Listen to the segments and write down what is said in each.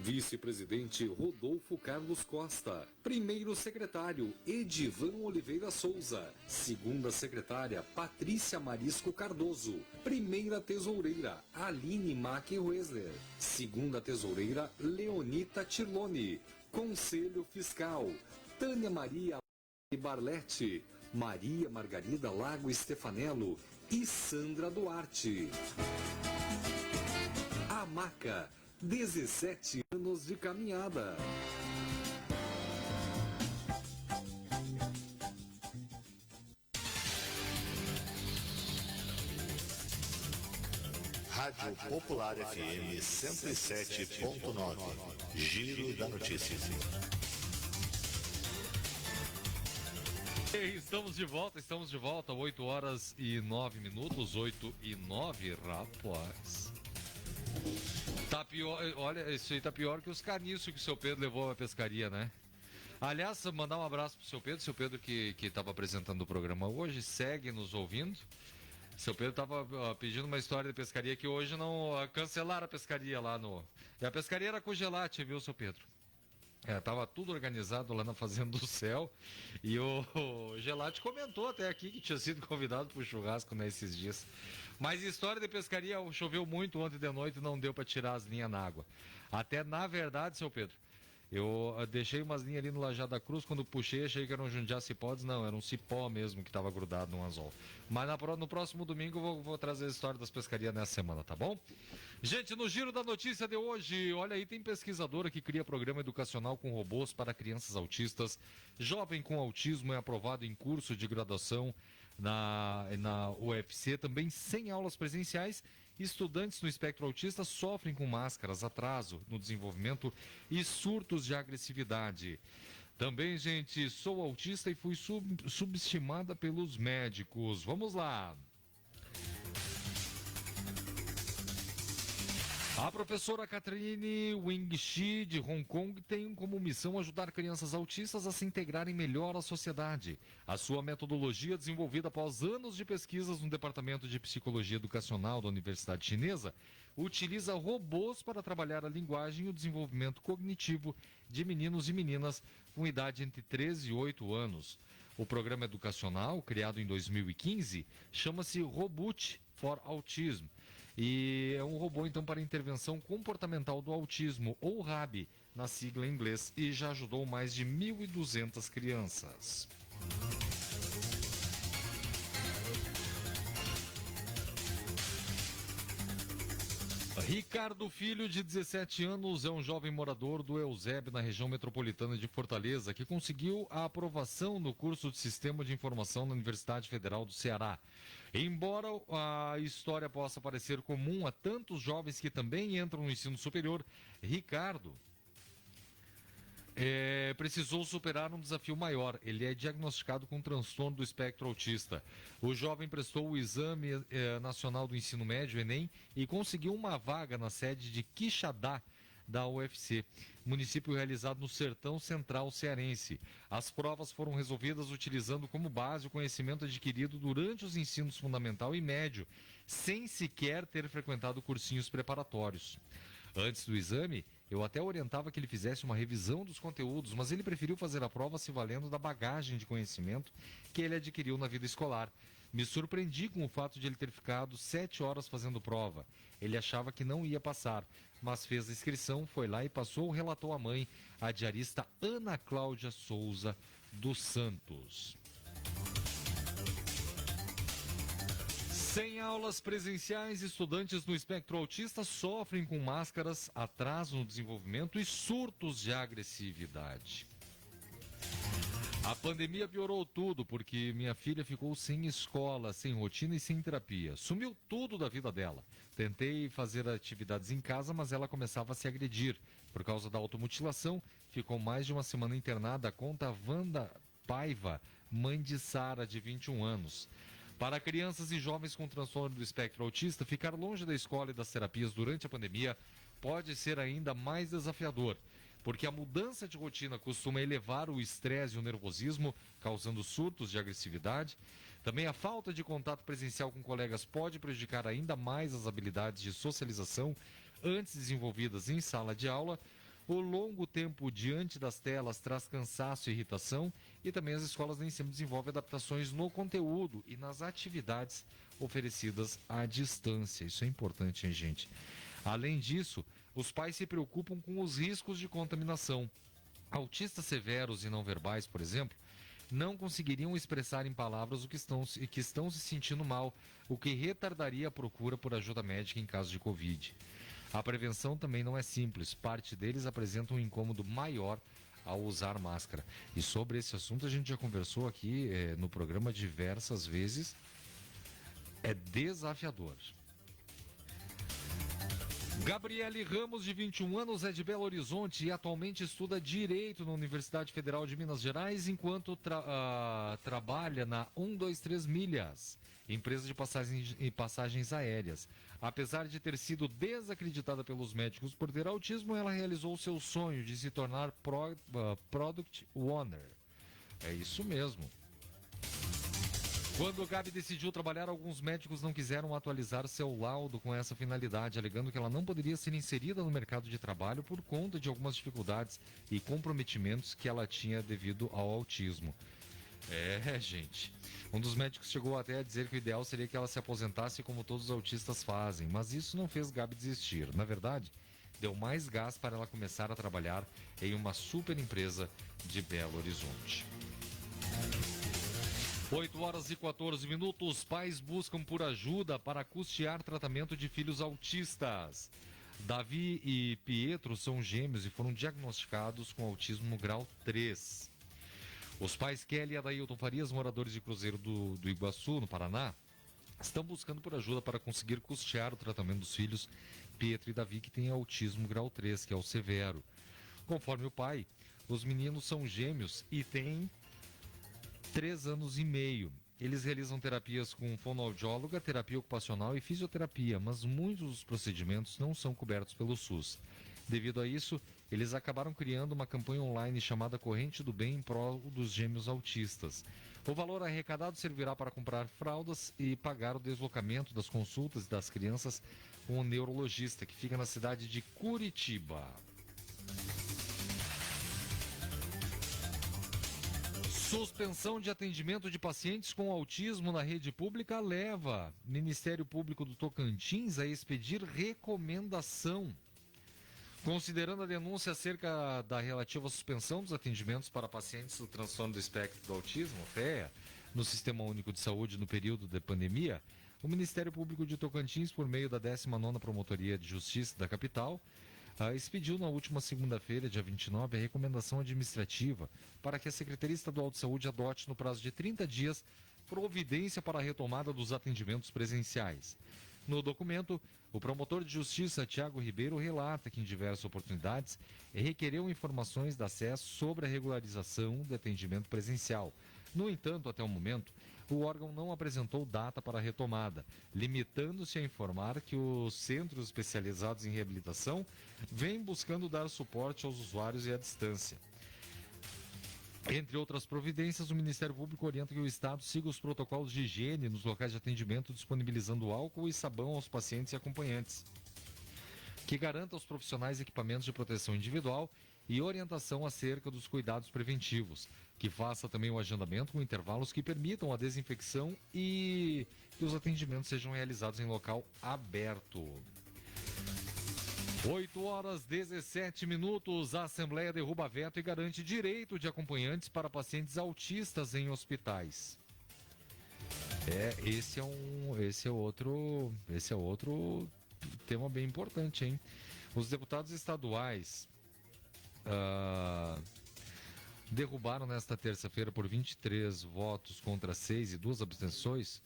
Vice-presidente Rodolfo Carlos Costa. Primeiro secretário Edivan Oliveira Souza. Segunda secretária Patrícia Marisco Cardoso. Primeira tesoureira Aline Mackenwesler. Segunda tesoureira Leonita Tirlone. Conselho Fiscal Tânia Maria Barlete, Maria Margarida Lago Stefanello e Sandra Duarte. A Maca, 17 anos de caminhada. Rádio Popular FM 107.9. Giro da Notícia. Estamos de volta, 8 horas e 9 minutos, 8 e 9, rapaz. Tá pior, olha, isso aí tá pior que os caniços que o seu Pedro levou à pescaria, né? Aliás, mandar um abraço pro seu Pedro que estava apresentando o programa hoje, segue nos ouvindo. Seu Pedro estava pedindo uma história de pescaria que hoje não cancelaram a pescaria lá no... E a pescaria era com gelate, viu, seu Pedro? Tava tudo organizado lá na Fazenda do Céu e o Gelati comentou até aqui que tinha sido convidado para o churrasco nesses dias. Mas história de pescaria, choveu muito ontem de noite e não deu para tirar as linhas na água. Até na verdade, seu Pedro, eu deixei umas linhas ali no Lajado da Cruz, quando puxei achei que era um jundiá cipós, não, era um cipó mesmo que estava grudado no anzol. Mas no próximo domingo eu vou trazer a história das pescarias nessa semana, tá bom? Gente, no Giro da Notícia de hoje, olha aí, tem pesquisadora que cria programa educacional com robôs para crianças autistas. Jovem com autismo é aprovado em curso de graduação na UFC, também sem aulas presenciais. Estudantes no espectro autista sofrem com máscaras, atraso no desenvolvimento e surtos de agressividade. Também, gente, sou autista e fui subestimada pelos médicos. Vamos lá. A professora Catherine Wing-Shi, de Hong Kong, tem como missão ajudar crianças autistas a se integrarem melhor à sociedade. A sua metodologia, desenvolvida após anos de pesquisas no Departamento de Psicologia Educacional da Universidade Chinesa, utiliza robôs para trabalhar a linguagem e o desenvolvimento cognitivo de meninos e meninas com idade entre 13 e 8 anos. O programa educacional, criado em 2015, chama-se Robot for Autism. E é um robô, então, para intervenção comportamental do autismo, ou RAB, na sigla em inglês, e já ajudou mais de 1.200 crianças. Ricardo Filho, de 17 anos, é um jovem morador do Eusébio, na região metropolitana de Fortaleza, que conseguiu a aprovação no curso de Sistema de Informação na Universidade Federal do Ceará. Embora a história possa parecer comum a tantos jovens que também entram no ensino superior, Ricardo precisou superar um desafio maior. Ele é diagnosticado com transtorno do espectro autista. O jovem prestou o Exame Nacional do Ensino Médio, Enem, e conseguiu uma vaga na sede de Quixadá, da UFC, município realizado no sertão central cearense. As provas foram resolvidas utilizando como base o conhecimento adquirido durante os ensinos fundamental e médio, sem sequer ter frequentado cursinhos preparatórios. Antes do exame, eu até orientava que ele fizesse uma revisão dos conteúdos, mas ele preferiu fazer a prova se valendo da bagagem de conhecimento que ele adquiriu na vida escolar. Me surpreendi com o fato de ele ter ficado 7 horas fazendo prova. Ele achava que não ia passar, mas fez a inscrição, foi lá e passou, relatou à mãe, a diarista Ana Cláudia Souza dos Santos. Sem aulas presenciais, estudantes no espectro autista sofrem com máscaras, atraso no desenvolvimento e surtos de agressividade. A pandemia piorou tudo, porque minha filha ficou sem escola, sem rotina e sem terapia. Sumiu tudo da vida dela. Tentei fazer atividades em casa, mas ela começava a se agredir. Por causa da automutilação, ficou mais de uma semana internada, conta Wanda Paiva, mãe de Sara, de 21 anos. Para crianças e jovens com transtorno do espectro autista, ficar longe da escola e das terapias durante a pandemia pode ser ainda mais desafiador, porque a mudança de rotina costuma elevar o estresse e o nervosismo, causando surtos de agressividade. Também a falta de contato presencial com colegas pode prejudicar ainda mais as habilidades de socialização antes desenvolvidas em sala de aula. O longo tempo diante das telas traz cansaço e irritação e também as escolas nem sempre desenvolvem adaptações no conteúdo e nas atividades oferecidas à distância. Isso é importante, hein, gente? Além disso, os pais se preocupam com os riscos de contaminação. Autistas severos e não verbais, por exemplo, não conseguiriam expressar em palavras o que estão se sentindo mal, o que retardaria a procura por ajuda médica em caso de Covid. A prevenção também não é simples. Parte deles apresenta um incômodo maior ao usar máscara. E sobre esse assunto a gente já conversou aqui no programa diversas vezes. É desafiador. Gabriele Ramos, de 21 anos, é de Belo Horizonte e atualmente estuda Direito na Universidade Federal de Minas Gerais, enquanto trabalha na 123 Milhas, empresa de passagens aéreas. Apesar de ter sido desacreditada pelos médicos por ter autismo, ela realizou seu sonho de se tornar Product Owner. É isso mesmo. Quando Gabi decidiu trabalhar, alguns médicos não quiseram atualizar seu laudo com essa finalidade, alegando que ela não poderia ser inserida no mercado de trabalho por conta de algumas dificuldades e comprometimentos que ela tinha devido ao autismo. Gente. Um dos médicos chegou até a dizer que o ideal seria que ela se aposentasse como todos os autistas fazem, mas isso não fez Gabi desistir. Na verdade, deu mais gás para ela começar a trabalhar em uma super empresa de Belo Horizonte. 8 horas e 14 minutos. Pais buscam por ajuda para custear tratamento de filhos autistas. Davi e Pietro são gêmeos e foram diagnosticados com autismo no grau 3. Os pais Kelly e Adailton Farias, moradores de Cruzeiro do Iguaçu, no Paraná, estão buscando por ajuda para conseguir custear o tratamento dos filhos Pietro e Davi, que têm autismo grau 3, que é o severo. Conforme o pai, os meninos são gêmeos e têm 3 anos e meio. Eles realizam terapias com fonoaudióloga, terapia ocupacional e fisioterapia, mas muitos dos procedimentos não são cobertos pelo SUS. Devido a isso, eles acabaram criando uma campanha online chamada Corrente do Bem em prol dos gêmeos autistas. O valor arrecadado servirá para comprar fraldas e pagar o deslocamento das consultas das crianças com o neurologista, que fica na cidade de Curitiba. Suspensão de atendimento de pacientes com autismo na rede pública leva Ministério Público do Tocantins a expedir recomendação. Considerando a denúncia acerca da relativa suspensão dos atendimentos para pacientes do transtorno do espectro do autismo, FEA, no Sistema Único de Saúde no período da pandemia, o Ministério Público de Tocantins, por meio da 19ª Promotoria de Justiça da capital, expediu na última segunda-feira, dia 29, a recomendação administrativa para que a Secretaria Estadual de Saúde adote, no prazo de 30 dias, providência para a retomada dos atendimentos presenciais. No documento, o promotor de justiça, Tiago Ribeiro, relata que em diversas oportunidades requereu informações de acesso sobre a regularização do atendimento presencial. No entanto, até o momento, o órgão não apresentou data para a retomada, limitando-se a informar que os centros especializados em reabilitação vêm buscando dar suporte aos usuários e à distância. Entre outras providências, o Ministério Público orienta que o Estado siga os protocolos de higiene nos locais de atendimento, disponibilizando álcool e sabão aos pacientes e acompanhantes, que garanta aos profissionais equipamentos de proteção individual e orientação acerca dos cuidados preventivos, que faça também o agendamento com intervalos que permitam a desinfecção e que os atendimentos sejam realizados em local aberto. 8 horas 17 minutos. A Assembleia derruba veto e garante direito de acompanhantes para pacientes autistas em hospitais. Esse é outro tema bem importante, hein? Os deputados estaduais derrubaram nesta terça-feira por 23 votos contra 6 e 2 abstenções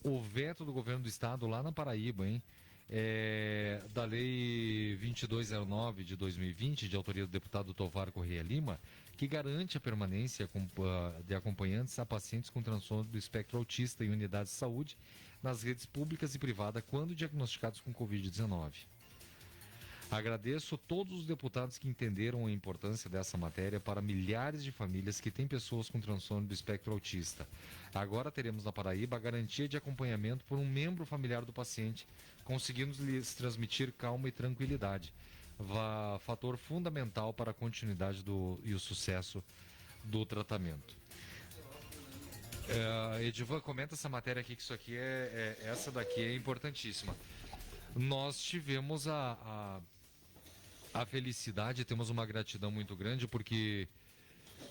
o veto do governo do estado lá na Paraíba, hein? Da Lei 2209 de 2020, de autoria do deputado Tovar Correia Lima, que garante a permanência de acompanhantes a pacientes com transtorno do espectro autista em unidades de saúde nas redes públicas e privadas quando diagnosticados com Covid-19. Agradeço todos os deputados que entenderam a importância dessa matéria para milhares de famílias que têm pessoas com transtorno do espectro autista. Agora teremos na Paraíba a garantia de acompanhamento por um membro familiar do paciente, conseguindo lhes transmitir calma e tranquilidade. fator fundamental para a continuidade e o sucesso do tratamento. Edivan, comenta essa matéria aqui, que isso aqui essa daqui é importantíssima. Nós tivemos a felicidade, temos uma gratidão muito grande, porque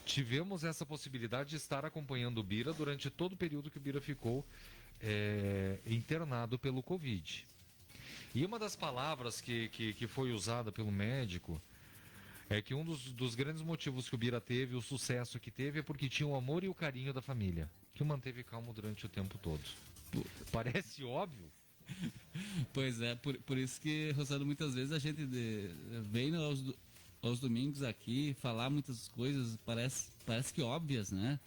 tivemos essa possibilidade de estar acompanhando o Bira durante todo o período que o Bira ficou internado pelo Covid. E uma das palavras que foi usada pelo médico é que um dos grandes motivos que o Bira teve, o sucesso que teve, é porque tinha o amor e o carinho da família, que o manteve calmo durante o tempo todo. Parece óbvio. Pois é, por isso que, Rosado, muitas vezes a gente vem aos domingos aqui falar muitas coisas, parece que óbvias, né?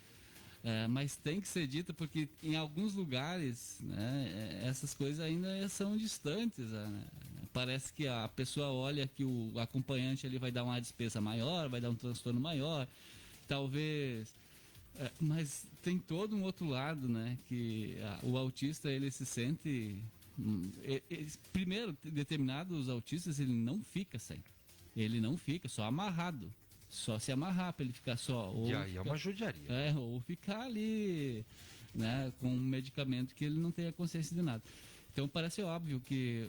Mas tem que ser dita, porque em alguns lugares, né, essas coisas ainda são distantes, né? Parece que a pessoa olha que o acompanhante ali vai dar uma despesa maior, vai dar um transtorno maior, talvez... mas tem todo um outro lado, né? Que o autista, ele se sente... primeiro, determinados autistas, ele não fica sem. Ele não fica, só amarrado. Só se amarrar para ele ficar só. E aí é uma judiaria. Ou ficar ali, né, com um medicamento que ele não tenha consciência de nada. Então parece óbvio que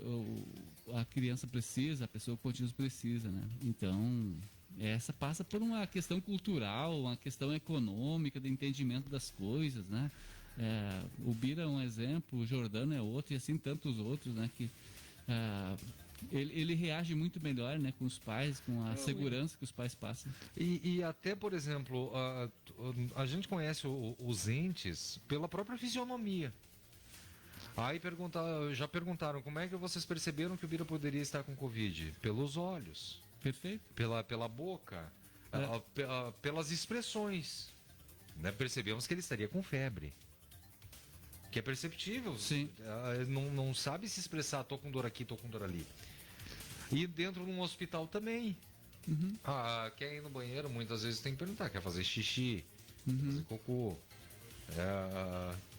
a criança precisa, a pessoa com autismo precisa, né? Então, essa passa por uma questão cultural, uma questão econômica, de entendimento das coisas, né? O Bira é um exemplo, o Jordano é outro, e assim tantos outros, né? Que ele reage muito melhor, né, com os pais, com a segurança que os pais passam. E até, por exemplo, a gente conhece os entes pela própria fisionomia. Aí já perguntaram como é que vocês perceberam que o Bira poderia estar com Covid? Pelos olhos. Perfeito. Pela boca. Pelas expressões. Né? Percebemos que ele estaria com febre. Que é perceptível. Sim. Não sabe se expressar, tô com dor aqui, tô com dor ali. E dentro de um hospital também. Uhum. Quer ir no banheiro, muitas vezes tem que perguntar, quer fazer xixi, fazer cocô.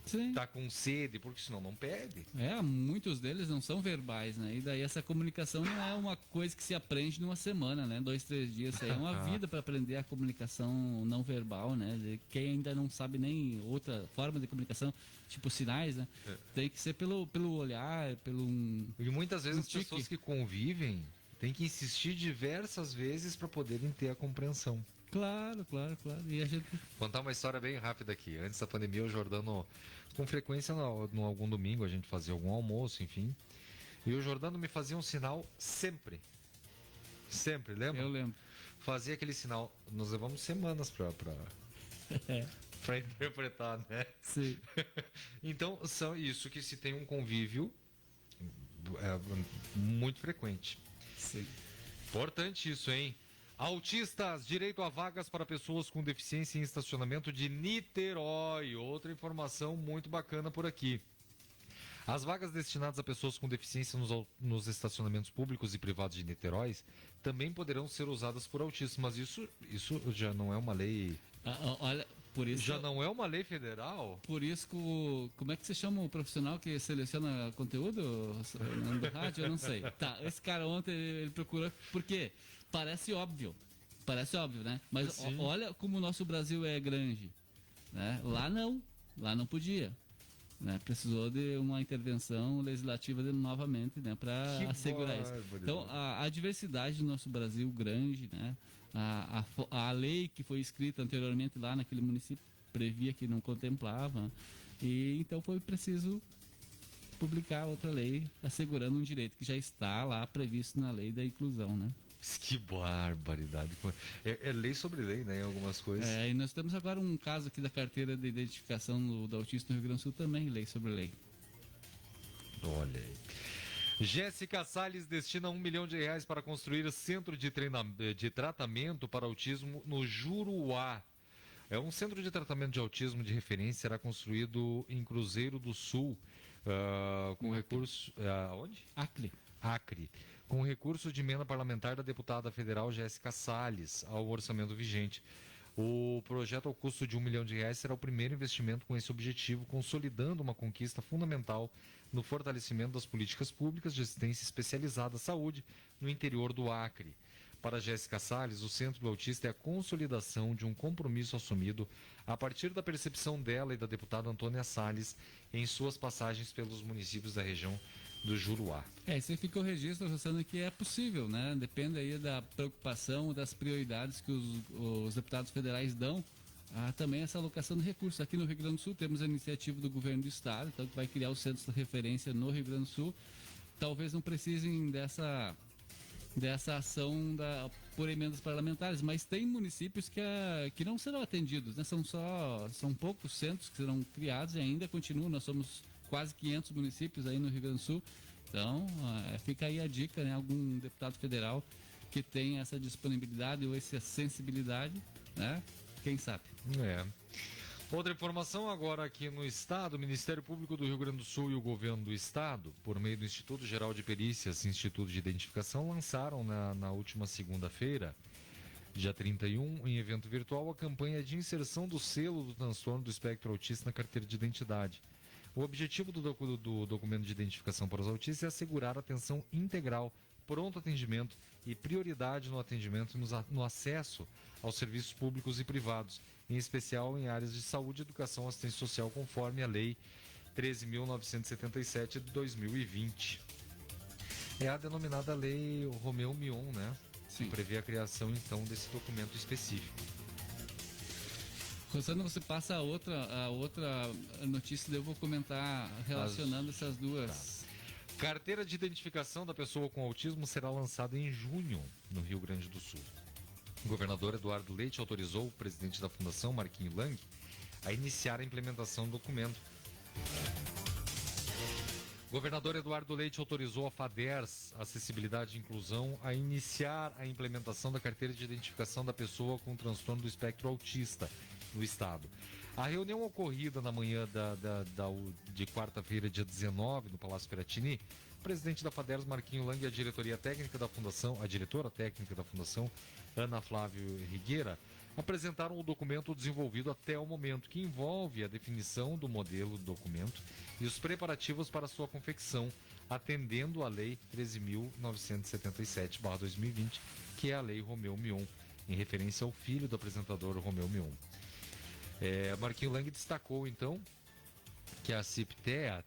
Sim. Tá com sede, porque senão não pede. Muitos deles não são verbais, né? E daí essa comunicação não é uma coisa que se aprende numa semana, né? 2, 3 dias. Isso aí é uma vida para aprender a comunicação não verbal, né? De quem ainda não sabe nem outra forma de comunicação, tipo sinais, né? Tem que ser pelo olhar, E muitas vezes as tique. pessoas que convivem têm que insistir diversas vezes para poderem ter a compreensão. Claro. E a gente... Contar uma história bem rápida aqui. Antes da pandemia, o Jordano, com frequência, no algum domingo, a gente fazia algum almoço, enfim. E o Jordano me fazia um sinal sempre. Sempre, lembra? Eu lembro. Fazia aquele sinal. Nós levamos semanas para interpretar, né? Sim. Então, são isso que se tem um convívio muito frequente. Sim. Importante isso, hein? Autistas, direito a vagas para pessoas com deficiência em estacionamento de Niterói. Outra informação muito bacana por aqui. As vagas destinadas a pessoas com deficiência nos estacionamentos públicos e privados de Niterói também poderão ser usadas por autistas, mas isso já não é uma lei... Olha, por isso... Já não é uma lei federal? Por isso que como é que se chama o profissional que seleciona conteúdo do rádio? Eu não sei. Tá, esse cara ontem ele procurou... Por quê? Parece óbvio, né? Mas olha como o nosso Brasil é grande, né? Lá não podia, né? Precisou de uma intervenção legislativa novamente, né? Para assegurar isso. Então, a diversidade do nosso Brasil grande, né? A lei que foi escrita anteriormente lá naquele município previa que não contemplava, e então foi preciso publicar outra lei assegurando um direito que já está lá previsto na lei da inclusão, né? Que barbaridade. É lei sobre lei, né? Em algumas coisas. E nós temos agora um caso aqui da carteira de identificação do autista no Rio Grande do Sul também, lei sobre lei. Olha aí. Jéssica Salles destina R$1 milhão para construir centro de tratamento para autismo no Juruá. É um centro de tratamento de autismo de referência, será construído em Cruzeiro do Sul, com recurso... onde? Acre. Com recurso de emenda parlamentar da deputada federal Jéssica Salles ao orçamento vigente. O projeto, ao custo de R$ 1 milhão, será o primeiro investimento com esse objetivo, consolidando uma conquista fundamental no fortalecimento das políticas públicas de assistência especializada à saúde no interior do Acre. Para Jéssica Salles, o Centro do Autista é a consolidação de um compromisso assumido a partir da percepção dela e da deputada Antônia Salles em suas passagens pelos municípios da região do Juruá. Isso aí fica o registro, Rosana, que é possível, né? Depende aí da preocupação, das prioridades que os deputados federais dão a também essa alocação de recursos. Aqui no Rio Grande do Sul temos a iniciativa do governo do estado, então que vai criar os centros de referência no Rio Grande do Sul. Talvez não precisem dessa ação por emendas parlamentares, mas tem municípios que não serão atendidos, né? São poucos centros que serão criados e ainda continuam. Nós somos quase 500 municípios aí no Rio Grande do Sul. Então, fica aí a dica, né? Algum deputado federal que tem essa disponibilidade ou essa sensibilidade, né? Quem sabe? Outra informação agora aqui no estado, o Ministério Público do Rio Grande do Sul e o governo do estado, por meio do Instituto Geral de Perícias e Instituto de Identificação, lançaram na última segunda-feira, dia 31, em evento virtual, a campanha de inserção do selo do transtorno do espectro autista na carteira de identidade. O objetivo do documento de identificação para os autistas é assegurar atenção integral, pronto atendimento e prioridade no atendimento e no acesso aos serviços públicos e privados, em especial em áreas de saúde, educação e assistência social, conforme a Lei 13.977 de 2020. É a denominada Lei Romeu Mion, né? Sim. Que prevê a criação, então, desse documento específico. Rosana, você passa a outra notícia, daí eu vou comentar relacionando essas duas. Carteira de identificação da pessoa com autismo será lançada em junho, no Rio Grande do Sul. O governador Eduardo Leite autorizou o presidente da Fundação, Marquinho Lang, a iniciar a implementação do documento. O governador Eduardo Leite autorizou a FADERS, Acessibilidade e Inclusão, a iniciar a implementação da carteira de identificação da pessoa com transtorno do espectro autista no estado. A reunião ocorrida na manhã de quarta-feira, dia 19, no Palácio Piratini, o presidente da FADERS, Marquinho Lang, e a diretora técnica da Fundação, Ana Flávio Rigueira, apresentaram o documento desenvolvido até o momento, que envolve a definição do modelo do documento e os preparativos para sua confecção, atendendo à Lei 13.977/2020, que é a Lei Romeu Mion, em referência ao filho do apresentador Romeu Mion. Marquinho Lang destacou, então, que a CIPTEA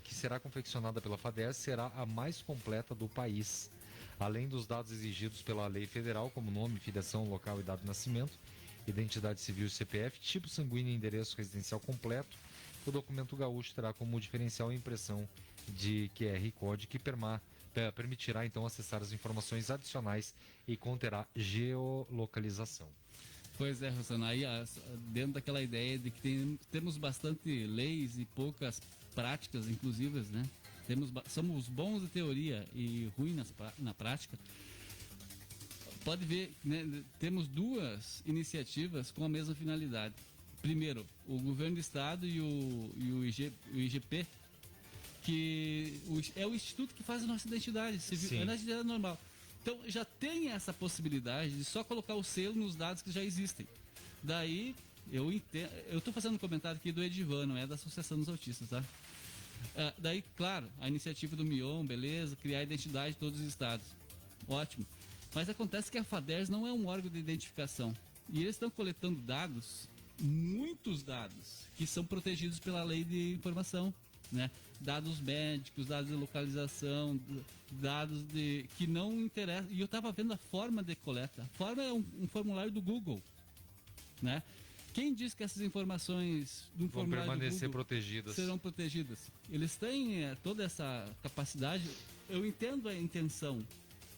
que será confeccionada pela FADERS será a mais completa do país. Além dos dados exigidos pela lei federal, como nome, filiação, local e data de nascimento, identidade civil e CPF, tipo sanguíneo e endereço residencial completo, o documento gaúcho terá como diferencial a impressão de QR Code que permitirá, então, acessar as informações adicionais e conterá geolocalização. Pois é, Rosana, aí dentro daquela ideia de que temos bastante leis e poucas práticas inclusivas, né? Somos bons de teoria e ruins na prática. Pode ver, né, temos duas iniciativas com a mesma finalidade. Primeiro, o governo do estado e o IGP, que é o instituto que faz a nossa identidade civil, a nossa identidade normal. Então já tem essa possibilidade de só colocar o selo nos dados que já existem. Daí eu estou fazendo um comentário aqui do Edivan, não é da Associação dos Autistas, tá? Daí, claro, a iniciativa do Mion, beleza, criar a identidade de todos os estados. Ótimo. Mas acontece que a FADERS não é um órgão de identificação. E eles estão coletando dados, muitos dados, que são protegidos pela lei de informação, né? Dados médicos, dados de localização, dados que não interessam. E eu estava vendo a forma de coleta. A forma é um formulário do Google, né? Quem diz que essas informações do formulário permanecer do Google protegidas? Serão protegidas. Eles têm toda essa capacidade. Eu entendo a intenção,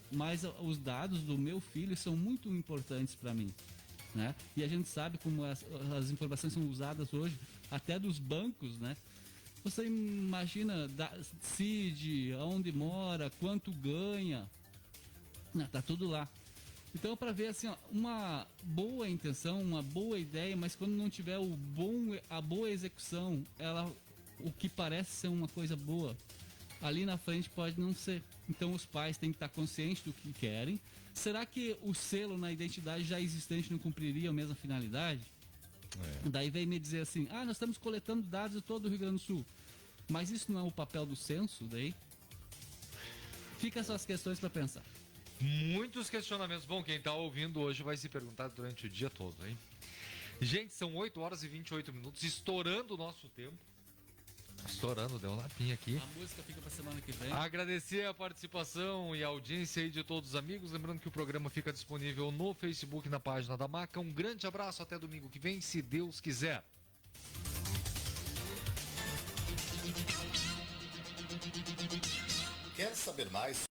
mas os dados do meu filho são muito importantes para mim, né? E a gente sabe como as informações são usadas hoje, até dos bancos, né? Você imagina CID, onde mora, quanto ganha, tá tudo lá. Então, para ver assim, uma boa intenção, uma boa ideia, mas quando não tiver a boa execução, o que parece ser uma coisa boa, ali na frente pode não ser. Então os pais têm que estar conscientes do que querem. Será que o selo na identidade já existente não cumpriria a mesma finalidade? Daí vem me dizer assim, nós estamos coletando dados de todo o Rio Grande do Sul. Mas isso não é o papel do censo daí? Fica essas questões para pensar. Muitos questionamentos. Bom, quem tá ouvindo hoje vai se perguntar durante o dia todo, hein? Gente, são 8 horas e 28 minutos, estourando o nosso tempo. Estourando, deu um lapinha aqui. A música fica pra semana que vem. Agradecer a participação e a audiência aí de todos os amigos. Lembrando que o programa fica disponível no Facebook, na página da Maca. Um grande abraço, até domingo que vem, se Deus quiser. Quer saber mais